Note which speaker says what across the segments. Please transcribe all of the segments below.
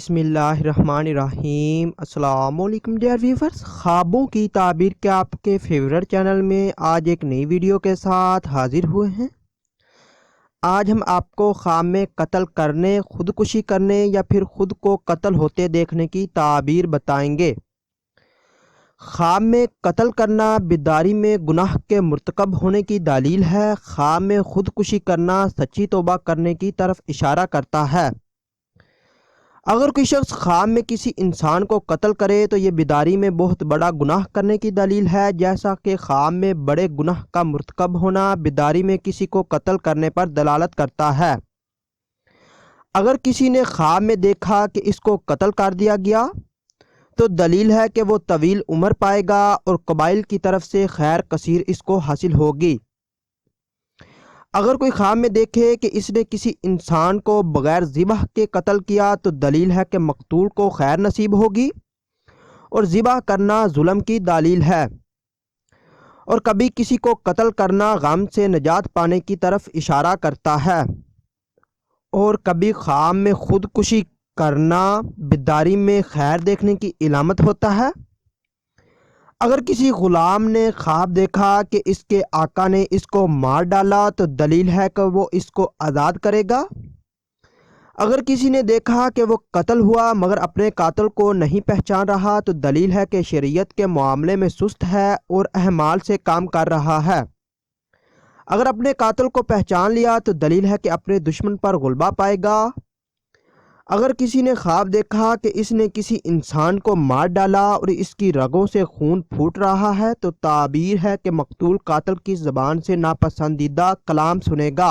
Speaker 1: بسم اللہ الرحمن الرحیم۔ السلام علیکم ڈیئر ویورز، خوابوں کی تعبیر کے آپ کے فیورٹ چینل میں آج ایک نئی ویڈیو کے ساتھ حاضر ہوئے ہیں۔ آج ہم آپ کو خواب میں قتل کرنے، خودکشی کرنے یا پھر خود کو قتل ہوتے دیکھنے کی تعبیر بتائیں گے۔ خواب میں قتل کرنا بیداری میں گناہ کے مرتکب ہونے کی دلیل ہے۔ خواب میں خودکشی کرنا سچی توبہ کرنے کی طرف اشارہ کرتا ہے۔ اگر کوئی شخص خواب میں کسی انسان کو قتل کرے تو یہ بیداری میں بہت بڑا گناہ کرنے کی دلیل ہے، جیسا کہ خواب میں بڑے گناہ کا مرتکب ہونا بیداری میں کسی کو قتل کرنے پر دلالت کرتا ہے۔ اگر کسی نے خواب میں دیکھا کہ اس کو قتل کر دیا گیا تو دلیل ہے کہ وہ طویل عمر پائے گا اور قبائل کی طرف سے خیر کثیر اس کو حاصل ہوگی۔ اگر کوئی خواب میں دیکھے کہ اس نے کسی انسان کو بغیر ذبح کے قتل کیا تو دلیل ہے کہ مقتول کو خیر نصیب ہوگی اور ذبح کرنا ظلم کی دلیل ہے، اور کبھی کسی کو قتل کرنا غم سے نجات پانے کی طرف اشارہ کرتا ہے، اور کبھی خواب میں خودکشی کرنا بیداری میں خیر دیکھنے کی علامت ہوتا ہے۔ اگر کسی غلام نے خواب دیکھا کہ اس کے آقا نے اس کو مار ڈالا تو دلیل ہے کہ وہ اس کو آزاد کرے گا۔ اگر کسی نے دیکھا کہ وہ قتل ہوا مگر اپنے قاتل کو نہیں پہچان رہا تو دلیل ہے کہ شریعت کے معاملے میں سست ہے اور اہمال سے کام کر رہا ہے۔ اگر اپنے قاتل کو پہچان لیا تو دلیل ہے کہ اپنے دشمن پر غلبہ پائے گا۔ اگر کسی نے خواب دیکھا کہ اس نے کسی انسان کو مار ڈالا اور اس کی رگوں سے خون پھوٹ رہا ہے تو تعبیر ہے کہ مقتول قاتل کی زبان سے ناپسندیدہ کلام سنے گا،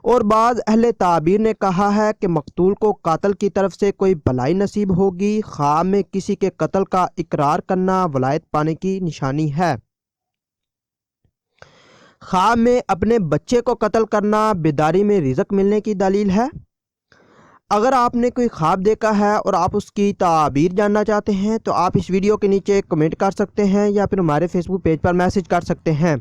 Speaker 1: اور بعض اہل تعبیر نے کہا ہے کہ مقتول کو قاتل کی طرف سے کوئی بھلائی نصیب ہوگی۔ خواب میں کسی کے قتل کا اقرار کرنا ولایت پانے کی نشانی ہے۔ خواب میں اپنے بچے کو قتل کرنا بیداری میں رزق ملنے کی دلیل ہے۔ اگر آپ نے کوئی خواب دیکھا ہے اور آپ اس کی تعبیر جاننا چاہتے ہیں تو آپ اس ویڈیو کے نیچے کمنٹ کر سکتے ہیں یا پھر ہمارے فیس بک پیج پر میسج کر سکتے ہیں۔